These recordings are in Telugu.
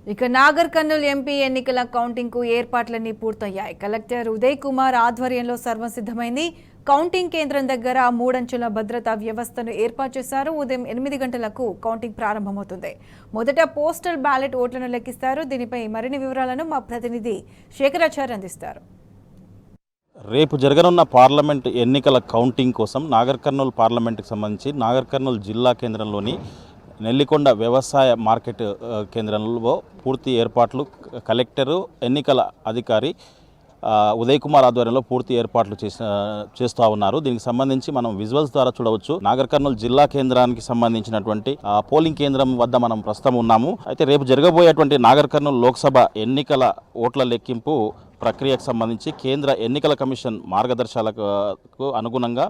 ఇక నాగర్ కర్నూల్ ఎంపీ ఎన్నికల కౌంటింగ్ కు ఏర్పాట్లన్నీ పూర్తయ్యాయి. కలెక్టర్ ఉదయ్ కుమార్ ఆధ్వర్యంలో సర్వసిద్ధమైంది. కౌంటింగ్ కేంద్రం దగ్గర మూడంచెల భద్రతా వ్యవస్థను ఏర్పాటు చేశారు. ఉదయం 8 గంటలకు కౌంటింగ్ ప్రారంభమవుతుంది. మొదట పోస్టల్ బ్యాలెట్ ఓట్లను లెక్కిస్తారు. దీనిపై మరిన్ని వివరాలను మా ప్రతినిధి శేఖరాచార్య అందిస్తారు. రేపు జరగనున్న పార్లమెంట్ ఎన్నికల కౌంటింగ్ కోసం నాగర్ కర్నూల్ పార్లమెంట్కి సంబంధించి నాగర్ కర్నూల్ జిల్లా కేంద్రంలోని నెల్లికొండ వ్యవసాయ మార్కెట్ కేంద్రంలో పూర్తి ఏర్పాట్లు కలెక్టరు ఎన్నికల అధికారి ఉదయ్ కుమార్ ఆధ్వర్యంలో పూర్తి ఏర్పాట్లు చేస్తూ ఉన్నారు. దీనికి సంబంధించి మనం విజువల్స్ ద్వారా చూడవచ్చు. నాగర్ కర్నూల్ జిల్లా కేంద్రానికి సంబంధించినటువంటి పోలింగ్ కేంద్రం వద్ద మనం ప్రస్తుతం ఉన్నాము. అయితే రేపు జరగబోయేటువంటి నాగర్ కర్నూల్ లోక్సభ ఎన్నికల ఓట్ల లెక్కింపు ప్రక్రియకు సంబంధించి కేంద్ర ఎన్నికల కమిషన్ మార్గదర్శకాలకు అనుగుణంగా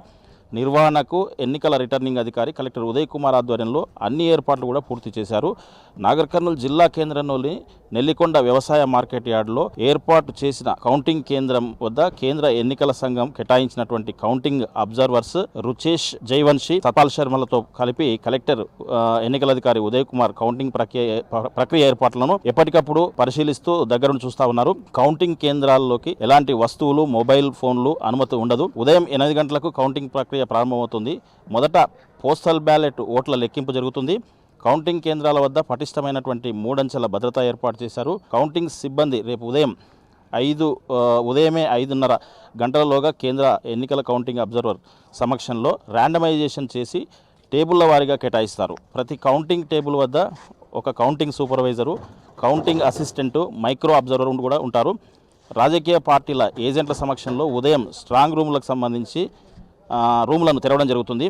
నిర్వహణకు ఎన్నికల రిటర్నింగ్ అధికారి కలెక్టర్ ఉదయ్ కుమార్ ఆధ్వర్యంలో అన్ని ఏర్పాట్లు కూడా పూర్తి చేశారు. నాగర్ కర్నూల్ జిల్లా కేంద్రంలోని నెల్లికొండ వ్యవసాయ మార్కెట్ యార్డులో ఏర్పాటు చేసిన కౌంటింగ్ కేంద్రం వద్ద కేంద్ర ఎన్నికల సంఘం కేటాయించినటువంటి కౌంటింగ్ అబ్జర్వర్స్ రుచేష్ జైవంశి, సతాల్ శర్మలతో కలిపి కలెక్టర్ ఎన్నికల అధికారి ఉదయ్ కుమార్ కౌంటింగ్ ప్రక్రియ ఏర్పాట్లను ఎప్పటికప్పుడు పరిశీలిస్తూ దగ్గరుండి చూస్తా ఉన్నారు. కౌంటింగ్ కేంద్రాల్లోకి ఎలాంటి వస్తువులు, మొబైల్ ఫోన్లు అనుమతి ఉండదు. ఉదయం 8 గంటలకు కౌంటింగ్ ప్రక్రియ ప్రారంభమవుతుంది. మొదట పోస్టల్ బ్యాలెట్ ఓట్ల లెక్కింపు జరుగుతుంది. కౌంటింగ్ కేంద్రాల వద్ద పటిష్టమైనటువంటి మూడంచెల భద్రత ఏర్పాటు చేశారు. కౌంటింగ్ సిబ్బంది రేపు ఉదయమే 5:30 గంటలలోగా కేంద్ర ఎన్నికల కౌంటింగ్ అబ్జర్వర్ సమక్షంలో ర్యాండమైజేషన్ చేసి టేబుల్ల వారీగా కేటాయిస్తారు. ప్రతి కౌంటింగ్ టేబుల్ వద్ద ఒక counting supervisor, counting assistant, micro observer కూడా ఉంటారు. రాజకీయ పార్టీల ఏజెంట్ల సమక్షంలో ఉదయం స్ట్రాంగ్ రూమ్లకు సంబంధించి రూమ్లను తెరవడం జరుగుతుంది.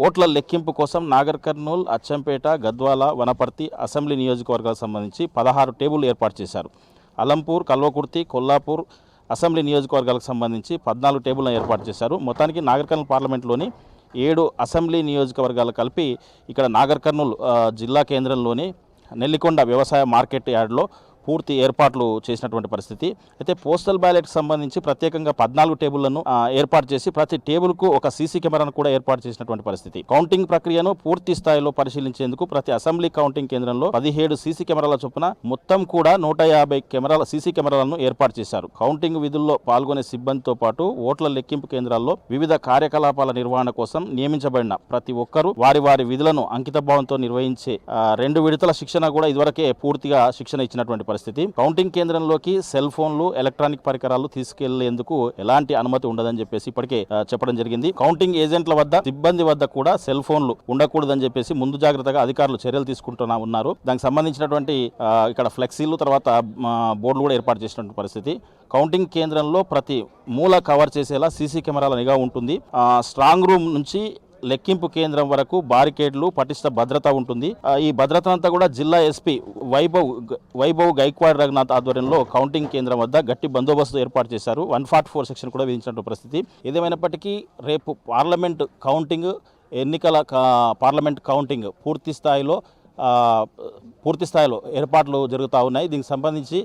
ఓట్ల లెక్కింపు కోసం నాగర్ కర్నూల్, అచ్చంపేట, గద్వాల, వనపర్తి అసెంబ్లీ నియోజకవర్గాలకు సంబంధించి 16 టేబుల్ ఏర్పాటు చేశారు. అలంపూర్, కల్వకుర్తి, కొల్లాపూర్ అసెంబ్లీ నియోజకవర్గాలకు సంబంధించి 14 టేబుల్ను ఏర్పాటు చేశారు. మొత్తానికి నాగర్ కర్నూల్ పార్లమెంట్లోని 7 అసెంబ్లీ నియోజకవర్గాలు కలిపి ఇక్కడ నాగర్ కర్నూల్ జిల్లా కేంద్రంలోని నెల్లికొండ వ్యవసాయ మార్కెట్ యార్డులో పూర్తి ఏర్పాట్లు చేసినటువంటి పరిస్థితి. అయితే పోస్టల్ బ్యాలెట్కి సంబంధించి ప్రత్యేకంగా 14 టేబుళ్లను ఏర్పాటు చేసి ప్రతి టేబుల్కు ఒక సీసీ కెమెరాను కూడా ఏర్పాటు చేసినటువంటి పరిస్థితి. కౌంటింగ్ ప్రక్రియను పూర్తి స్థాయిలో పరిశీలించేందుకు ప్రతి అసెంబ్లీ కౌంటింగ్ కేంద్రంలో 17 సీసీ కెమెరాల చొప్పున మొత్తం కూడా 150 సీసీ కెమెరాలను ఏర్పాటు చేశారు. కౌంటింగ్ విధుల్లో పాల్గొనే సిబ్బందితో పాటు ఓట్ల లెక్కింపు కేంద్రాల్లో వివిధ కార్యకలాపాల నిర్వహణ కోసం నియమించబడిన ప్రతి ఒక్కరూ వారి విధులను అంకితభావంతో నిర్వహించే 2 విడతల శిక్షణ కూడా ఇదివరకే పూర్తిగా శిక్షణ ఇచ్చినటువంటి పరిస్థితి. కౌంటింగ్ కేంద్రంలోకి సెల్ ఫోన్లు, ఎలక్ట్రానిక్ పరికరాలు తీసుకెళ్లేందుకు ఎలాంటి అనుమతి ఉండదని చెప్పేసి ఇప్పటికే చెప్పడం జరిగింది. కౌంటింగ్ ఏజెంట్ల వద్ద, సిబ్బంది వద్ద కూడా సెల్ ఫోన్లు ఉండకూడదని చెప్పేసి ముందు జాగ్రత్తగా అధికారులు చర్యలు తీసుకుంటున్నా ఉన్నారు. దానికి సంబంధించినటువంటి ఇక్కడ ఫ్లెక్సీలు, తర్వాత బోర్డులు కూడా ఏర్పాటు చేసినటువంటి పరిస్థితి. కౌంటింగ్ కేంద్రంలో ప్రతి మూల కవర్ చేసేలా సీసీ కెమెరాల నిఘా ఉంటుంది. స్ట్రాంగ్ రూమ్ నుంచి లెక్కింపు కేంద్రం వరకు బారికేడ్లు, పటిష్ట భద్రత ఉంటుంది. ఈ భద్రత అంతా కూడా జిల్లా ఎస్పీ వైభవ్ గైక్వాడ్ రఘునాథ్ ఆధ్వర్యంలో కౌంటింగ్ కేంద్రం వద్ద గట్టి బందోబస్తు ఏర్పాటు చేశారు. 144 సెక్షన్ కూడా విధించిన పరిస్థితి. ఏదేమైనప్పటికీ రేపు పార్లమెంట్ కౌంటింగ్ పూర్తి స్థాయిలో ఏర్పాట్లు జరుగుతూ ఉన్నాయి. దీనికి సంబంధించి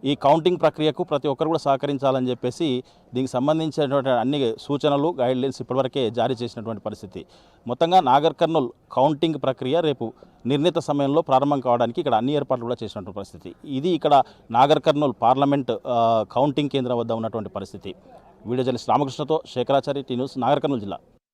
ఈ కౌంటింగ్ ప్రక్రియకు ప్రతి ఒక్కరు కూడా సహకరించాలని చెప్పేసి దీనికి సంబంధించినటువంటి అన్ని సూచనలు, గైడ్లైన్స్ ఇప్పటివరకే జారీ చేసినటువంటి పరిస్థితి. మొత్తంగా నాగర్ కర్నూల్ కౌంటింగ్ ప్రక్రియ రేపు నిర్ణీత సమయంలో ప్రారంభం కావడానికి ఇక్కడ అన్ని ఏర్పాట్లు కూడా చేసినటువంటి పరిస్థితి. ఇది ఇక్కడ నాగర్ కర్నూల్ పార్లమెంట్ కౌంటింగ్ కేంద్రం వద్ద ఉన్నటువంటి పరిస్థితి. వీడియో జర్నలిస్ట్ రామకృష్ణతో శేఖరాచారి, టీ న్యూస్, నాగర్ కర్నూల్ జిల్లా.